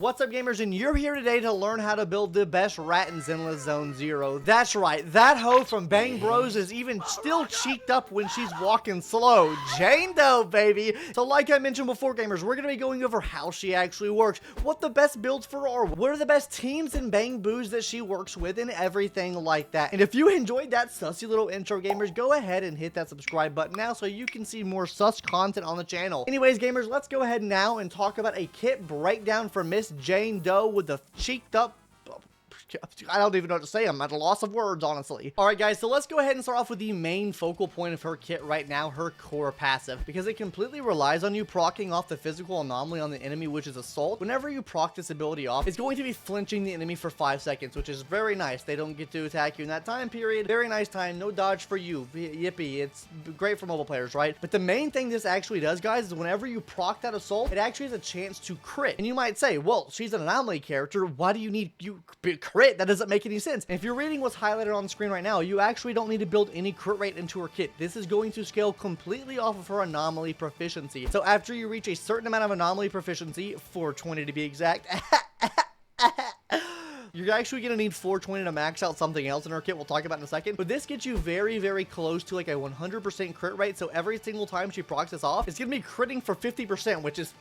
What's up, gamers, and you're here today to learn how to build the best rat in Zenless Zone 0. That's right, that hoe from Bangboos is even still cheeked up when she's walking slow. Jane Doe, baby! So like I mentioned before, gamers, we're going to be going over how she actually works, what the best builds for her are, what are the best teams in Bangboos that she works with, and everything like that. And if you enjoyed that sussy little intro, gamers, go ahead and hit that subscribe button now so you can see more sus content on the channel. Anyways, gamers, let's go ahead now and talk about a kit breakdown for Miss Jane Doe with the cheeked up. I don't even know what to say. I'm at a loss of words, honestly. Alright, guys, so let's go ahead and start off with the main focal point of her kit right now, her core passive, because it completely relies on you proccing off the physical anomaly on the enemy, which is Assault. Whenever you proc this ability off, it's going to be flinching the enemy for 5 seconds, which is very nice. They don't get to attack you in that time period. Very nice time. No dodge for you. Yippee. It's great for mobile players, right? But the main thing this actually does, guys, is whenever you proc that Assault, it actually has a chance to crit. And you might say, well, she's an Anomaly character. Why do you need crit? That doesn't make any sense. And if you're reading what's highlighted on the screen right now, you actually don't need to build any crit rate into her kit. This is going to scale completely off of her Anomaly proficiency. So after you reach a certain amount of Anomaly proficiency, 420 to be exact, you're actually going to need 420 to max out something else in her kit we'll talk about in a second. But this gets you very, very close to like a 100% crit rate. So every single time she procs this off, it's going to be critting for 50%, which is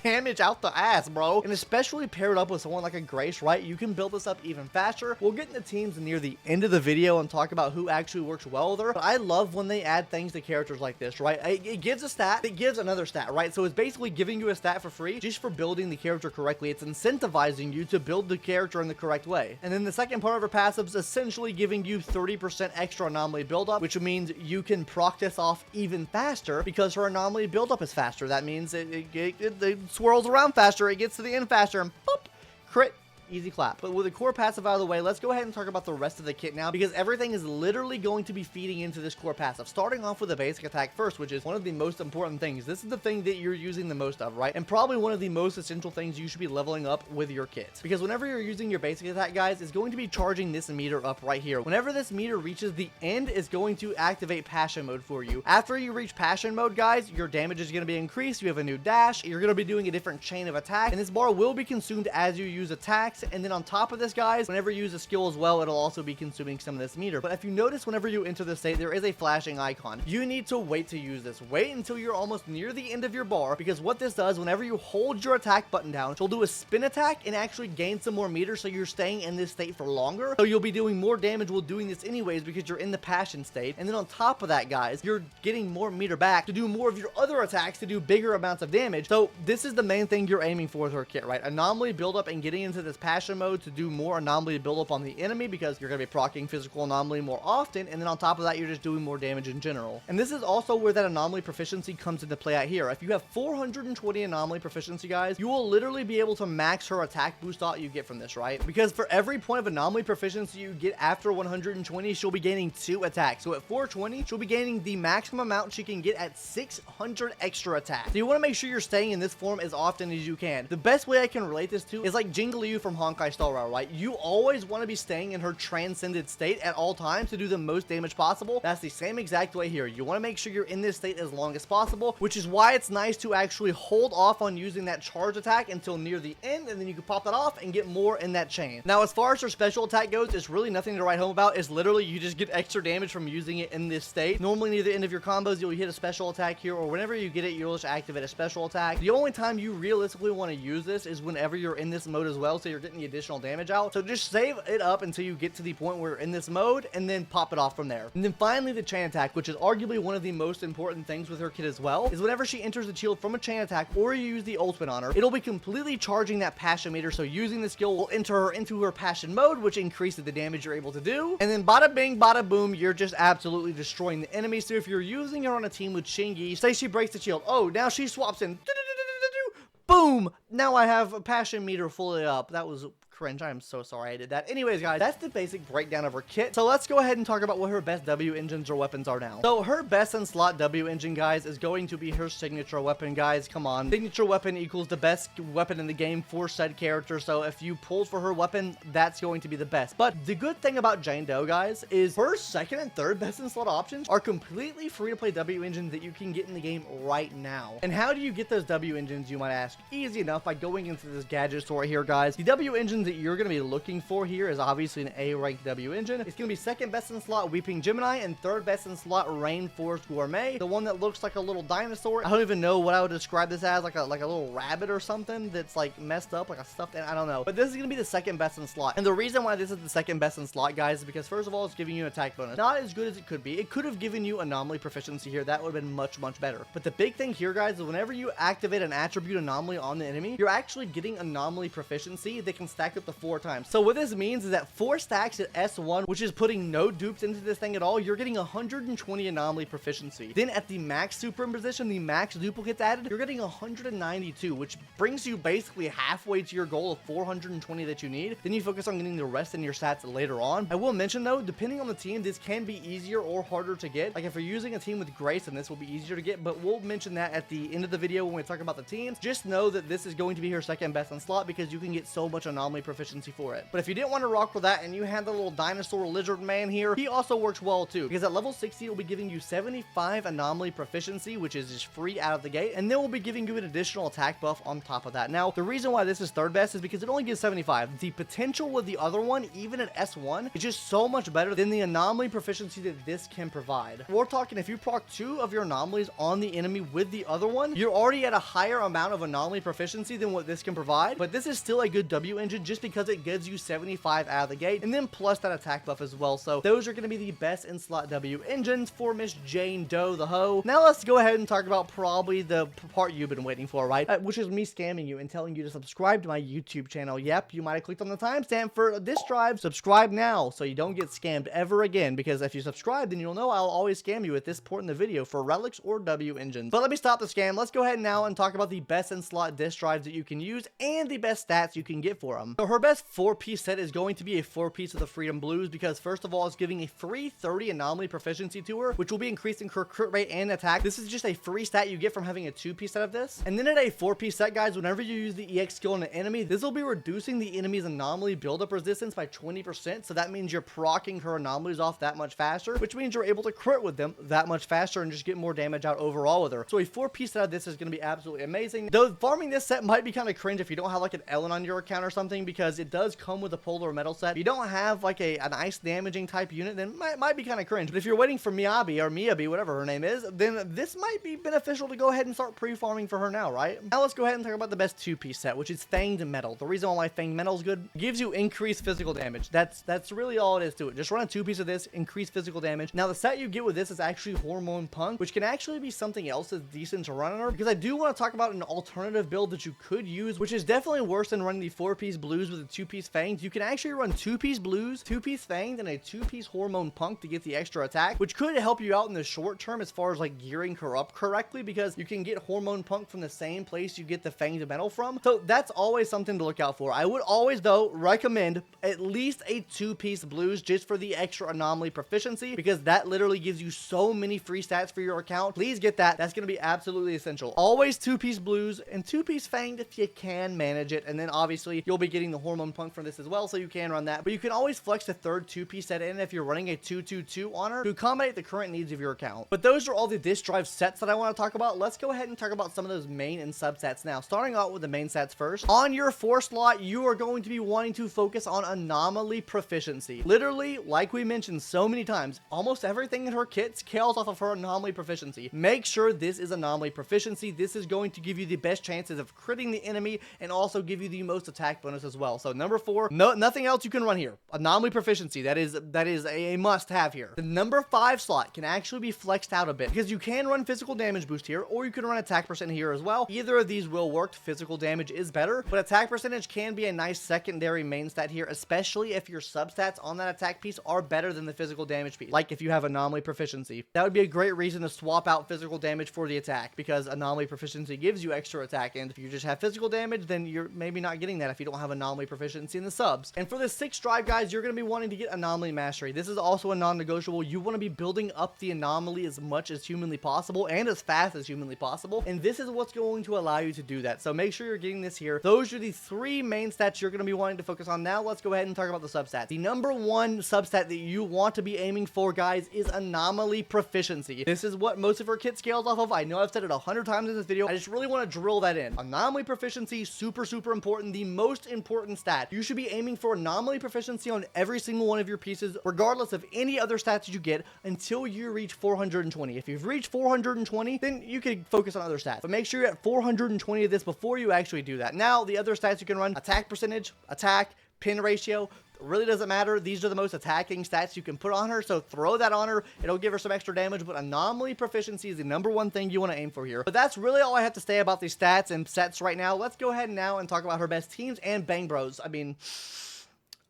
damage out the ass, bro. And especially paired up with someone like a Grace, right? You can build this up even faster. We'll get into teams near the end of the video and talk about who actually works well with her. But I love when they add things to characters like this, right? It gives a stat, it gives another stat, right? So it's basically giving you a stat for free just for building the character correctly. It's incentivizing you to build the character in the correct way. And then the second part of her passive is essentially giving you 30% extra anomaly buildup, which means you can proc this off even faster because her anomaly buildup is faster. That means it swirls around faster, it gets to the end faster, and boop, crit. Easy clap. But with the core passive out of the way, let's go ahead and talk about the rest of the kit now, because everything is literally going to be feeding into this core passive. Starting off with the basic attack first, which is one of the most important things. This is the thing that you're using the most of, right? And probably one of the most essential things you should be leveling up with your kit. Because whenever you're using your basic attack, guys, it's going to be charging this meter up right here. Whenever this meter reaches the end, it's going to activate passion mode for you. After you reach passion mode, guys, your damage is going to be increased. You have a new dash. You're going to be doing a different chain of attack, and this bar will be consumed as you use attacks. And then on top of this, guys, whenever you use a skill as well, it'll also be consuming some of this meter. But if you notice, whenever you enter the state, there is a flashing icon. You need to wait to use this. Wait until you're almost near the end of your bar, because what this does, whenever you hold your attack button down, she'll do a spin attack and actually gain some more meter, so you're staying in this state for longer. So you'll be doing more damage while doing this anyways, because you're in the passion state. And then on top of that, guys, you're getting more meter back to do more of your other attacks to do bigger amounts of damage. So this is the main thing you're aiming for with her kit, right? Anomaly buildup and getting into this passion mode to do more anomaly buildup on the enemy, because you're going to be proccing physical anomaly more often, and then on top of that, you're just doing more damage in general. And this is also where that anomaly proficiency comes into play out here. If you have 420 anomaly proficiency, guys, you will literally be able to max her attack boost out you get from this, right? Because for every point of anomaly proficiency you get after 120, she'll be gaining 2 attacks. So at 420, she'll be gaining the maximum amount she can get at 600 extra attacks. So you want to make sure you're staying in this form as often as you can. The best way I can relate this to is like Jingle You from Honkai Star Rail, right? You always want to be staying in her transcended state at all times to do the most damage possible. That's the same exact way here. You want to make sure you're in this state as long as possible, which is why it's nice to actually hold off on using that charge attack until near the end, and then you can pop that off and get more in that chain. Now, as far as her special attack goes, it's really nothing to write home about. It's literally you just get extra damage from using it in this state. Normally near the end of your combos, you'll hit a special attack here, or whenever you get it, you'll just activate a special attack. The only time you realistically want to use this is whenever you're in this mode as well, so you're getting the additional damage out. So just save it up until you get to the point where you're in this mode, and then pop it off from there. And then finally, the chain attack, which is arguably one of the most important things with her kit as well, is whenever she enters the shield from a chain attack, or you use the ultimate on her, it'll be completely charging that passion meter, so using the skill will enter her into her passion mode, which increases the damage you're able to do. And then bada bing, bada boom, you're just absolutely destroying the enemy. So if you're using her on a team with Shingi, say she breaks the shield, oh, now she swaps in, boom, now I have a passion meter fully up. That was cringe. I am so sorry I did that. Anyways, guys, that's the basic breakdown of her kit. So let's go ahead and talk about what her best W engines or weapons are now. So her best in slot W engine, guys, is going to be her signature weapon, guys. Come on. Signature weapon equals the best weapon in the game for said character. So if you pull for her weapon, that's going to be the best. But the good thing about Jane Doe, guys, is her second and third best in slot options are completely free to play W engines that you can get in the game right now. And how do you get those W engines, you might ask? easy enough by going into this gadget store here, guys. The W engines that you're going to be looking for here is obviously an A rank W engine. It's going to be second best in slot Weeping Gemini and third best in slot Rainforest Gourmet, the one that looks like a little dinosaur. I don't even know what I would describe this as, like a little rabbit or something that's like messed up, like a stuffed animal. I don't know, but this is going to be the second best in slot. And the reason why this is the second best in slot, guys, is because first of all, it's giving you an attack bonus. Not as good as it could be. It could have given you anomaly proficiency here. That would have been much better. But the big thing here, guys, is whenever you activate an attribute anomaly on the enemy, you're actually getting anomaly proficiency that can stack up to 4 times. So what this means is that 4 stacks at S1, which is putting no dupes into this thing at all, you're getting 120 anomaly proficiency. Then at the max superimposition, the max duplicates added, you're getting 192, which brings you basically halfway to your goal of 420 that you need. Then you focus on getting the rest in your stats later on. I will mention though, depending on the team, this can be easier or harder to get. Like if you're using a team with Grace, then this will be easier to get, but we'll mention that at the end of the video when we talk about the teams. Just know that this is going to be your second best in slot because you can get so much anomaly proficiency for it. But if you didn't want to rock with that and you had the little dinosaur lizard man here, he also works well too, because at level 60 it will be giving you 75 anomaly proficiency, which is just free out of the gate, and then we'll be giving you an additional attack buff on top of that. Now the reason why this is third best is because it only gives 75. The potential with the other one, even at S1, is just so much better than the anomaly proficiency that this can provide. We're talking if you proc 2 of your anomalies on the enemy with the other one, you're already at a higher amount of anomaly proficiency than what this can provide, but this is still a good W engine just because it gives you 75 out of the gate, and then plus that attack buff as well. So those are going to be the best in slot W engines for Miss Jane Doe the hoe. Now let's go ahead and talk about probably the part you've been waiting for, right? Which is me scamming you and telling you to subscribe to my YouTube channel. Yep, you might have clicked on the timestamp for this drive. Subscribe now so you don't get scammed ever again, because if you subscribe, then you'll know I'll always scam you at this point in the video for relics or W engines. But let me stop the scam. Let's go ahead now and talk about the best in slot disk drives that you can use and the best stats you can get for them. So her best 4-piece set is going to be a 4-piece of the Freedom Blues, because first of all, it's giving a free 30 anomaly proficiency to her, which will be increasing her crit rate and attack. This is just a free stat you get from having a 2-piece set of this. And then at a 4-piece set, guys, whenever you use the EX skill on an enemy, this will be reducing the enemy's anomaly buildup resistance by 20%. So that means you're proccing her anomalies off that much faster, which means you're able to crit with them that much faster and just get more damage out overall with her. So a 4-piece set of this is going to be absolutely amazing. Though farming this set might be kind of cringe if you don't have like an Ellen on your account or something, because it does come with a polar metal set. If you don't have like an ice damaging type unit, then it might be kind of cringe. But if you're waiting for Miyabi or Miyabi, whatever her name is, then this might be beneficial to go ahead and start pre-farming for her now, right? Now let's go ahead and talk about the best 2-piece set, which is Fanged Metal. The reason why Fanged Metal is good, it gives you increased physical damage. That's really all it is to it. Just run a 2-piece of this, increase physical damage. Now the set you get with this is actually Hormone Punk, which can actually be something else that's decent to run on her, because I do want to talk about an alternative build that you could use, which is definitely worse than running the 4-piece blues with a 2-piece Fanged. You can actually run 2-piece blues, 2-piece Fanged, and a 2-piece Hormone Punk to get the extra attack, which could help you out in the short term as far as like gearing her up correctly, because you can get Hormone Punk from the same place you get the Fanged Metal from. So that's always something to look out for. I would always though recommend at least a 2-piece blues just for the extra anomaly proficiency, because that literally gives you so many free stats for your account. Please get that. That's going to be absolutely essential. Always 2-piece blues and 2-piece Fanged if you can manage it. And then obviously you'll be getting the Hormone Punk from this as well, so you can run that. But you can always flex the third 2-piece set in if you're running a 2-2-2 on her to accommodate the current needs of your account. But those are all the disk drive sets that I want to talk about. Let's go ahead and talk about some of those main and subsets now. Starting out with the main sets first. On your 4 slot, you are going to be wanting to focus on anomaly proficiency. Literally, like we mentioned so many times, almost everything in her kit scales off of her anomaly proficiency. Make sure this is anomaly proficiency. This is going to give you the best chances of critting the enemy and also give you the most attack bonus as well. So number 4, nothing else you can run here. Anomaly proficiency, that is a must have here. The number 5 slot can actually be flexed out a bit, because you can run physical damage boost here, or you can run attack percent here as well. Either of these will work. Physical damage is better, but attack percentage can be a nice secondary main stat here, especially if your substats on that attack piece are better than the physical damage piece. Like if you have anomaly proficiency, that would be a great reason to swap out physical damage for the attack, because anomaly proficiency gives you extra attack, and if you just have physical damage, then you're maybe not getting that if you don't have anomaly proficiency in the subs. And for the 6th drive, guys, you're going to be wanting to get anomaly mastery. This is also a non-negotiable. You want to be building up the anomaly as much as humanly possible and as fast as humanly possible, and this is what's going to allow you to do that. So make sure you're getting this here. Those are the 3 main stats you're going to be wanting to focus on. Now let's go ahead and talk about the substats. The number 1 substat that you want to be aiming for, guys, is anomaly proficiency. This is what most of her kit scales off of. I know I've said it 100 times in this video. I just really want to drill that in. Anomaly proficiency, super important. The most important stat. You should be aiming for anomaly proficiency on every single one of your pieces, regardless of any other stats that you get, until you reach 420. If you've reached 420, then you can focus on other stats. But make sure you're at 420 of this before you actually do that. Now, the other stats you can run: attack percentage, attack, pin ratio. Really doesn't matter. These are the most attacking stats you can put on her, so throw that on her. It'll give her some extra damage, but anomaly proficiency is the #1 thing you want to aim for here. But that's really all I have to say about these stats and sets right now. Let's go ahead now and talk about her best teams and Bang Bros. I mean,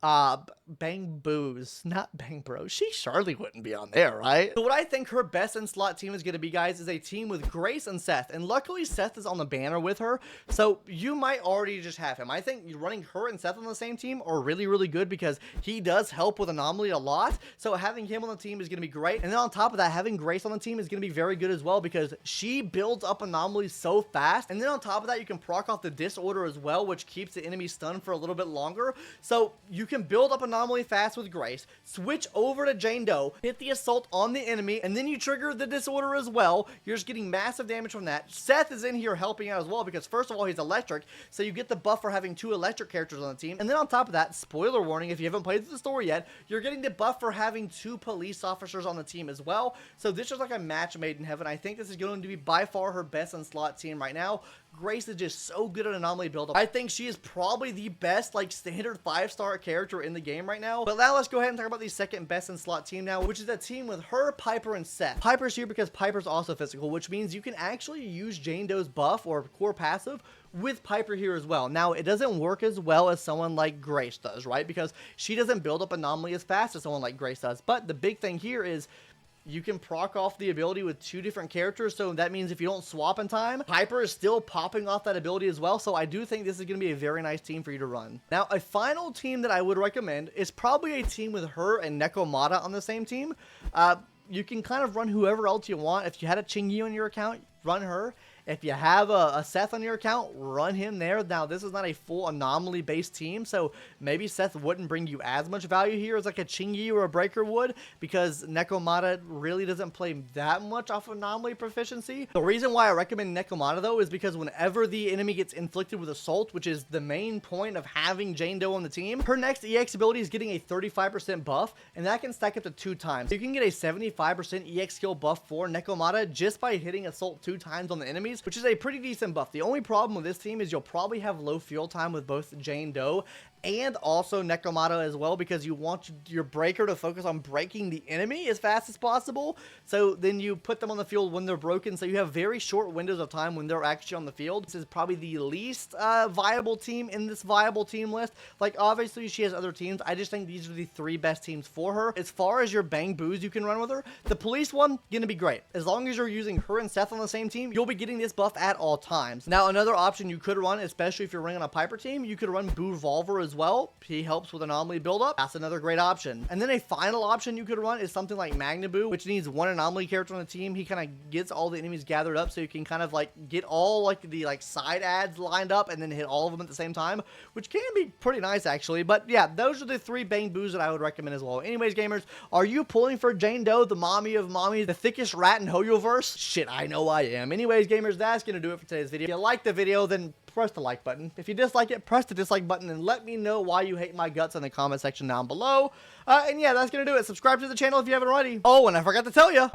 Bangboos, not Bang Bros. She surely wouldn't be on there, right? So what I think her best in slot team is going to be, guys, is a team with Grace and Seth. And luckily, Seth is on the banner with her, so you might already just have him. I think running her and Seth on the same team are really good because he does help with Anomaly a lot. So having him on the team is going to be great. And then on top of that, having Grace on the team is going to be very good as well because she builds up anomalies so fast. And then on top of that, you can proc off the disorder as well, which keeps the enemy stunned for a little bit longer. So you can build up anomaly fast with Grace, switch over to Jane Doe, hit the assault on the enemy, and then you trigger the disorder as well. You're just getting massive damage from that. Seth is in here helping out as well because first of all, he's electric, so you get the buff for having 2 electric characters on the team. And then on top of that, spoiler warning, if you haven't played the story yet, you're getting the buff for having 2 police officers on the team as well. So this is like a match made in heaven. I think this is going to be by far her best in slot team right now. Grace is just so good at anomaly build-up. I think she is probably the best, like, standard 5-star character in the game right now. But now let's go ahead and talk about the second best in slot team now, which is a team with her, Piper, and Seth. Piper's here because Piper's also physical, which means you can actually use Jane Doe's buff or core passive with Piper here as well. Now, it doesn't work as well as someone like Grace does, right? Because she doesn't build up anomaly as fast as someone like Grace does. But the big thing here is you can proc off the ability with 2 different characters, so that means if you don't swap in time, Piper is still popping off that ability as well, so I do think this is going to be a very nice team for you to run. Now, a final team that I would recommend is probably a team with her and Nekomata on the same team. You can kind of run whoever else you want. If you had a Chingy on your account, run her. If you have a Seth on your account, run him there. Now, this is not a full anomaly-based team, so maybe Seth wouldn't bring you as much value here as like a Chingy or a Breaker would, because Nekomata really doesn't play that much off anomaly proficiency. The reason why I recommend Nekomata, though, is because whenever the enemy gets inflicted with Assault, which is the main point of having Jane Doe on the team, her next EX ability is getting a 35% buff, and that can stack up to 2 times. So you can get a 75% EX skill buff for Nekomata just by hitting Assault 2 times on the enemies, which is a pretty decent buff. The only problem with this team is you'll probably have low fuel time with both Jane Doe and also Nekomata as well, because you want your breaker to focus on breaking the enemy as fast as possible. So then you put them on the field when they're broken, so you have very short windows of time when they're actually on the field. This is probably the least viable team in this viable team list. Like, obviously she has other teams. I just think these are the 3 best teams for her. As far as your Bangboos you can run with her, the police one, gonna be great. As long as you're using her and Seth on the same team, you'll be getting this buff at all times. Now, another option you could run, especially if you're running on a Piper team, you could run Boo Revolver as well. He helps with anomaly buildup. That's another great option. And then a final option you could run is something like Magnaboo, which needs 1 anomaly character on the team. He kind of gets all the enemies gathered up, so you can kind of like get all like the side ads lined up and then hit all of them at the same time, which can be pretty nice actually. But yeah, those are the 3 Bangboos that I would recommend as well. Anyways, gamers, are you pulling for Jane Doe, the mommy of mommies, the thickest rat in Hoyoverse? Shit, I know I am. Anyways, gamers, that's gonna do it for today's video. If you like the video, then press the like button. If you dislike it, press the dislike button and let me know why you hate my guts in the comment section down below. And yeah, that's gonna do it. Subscribe to the channel if you haven't already. Oh, and I forgot to tell you.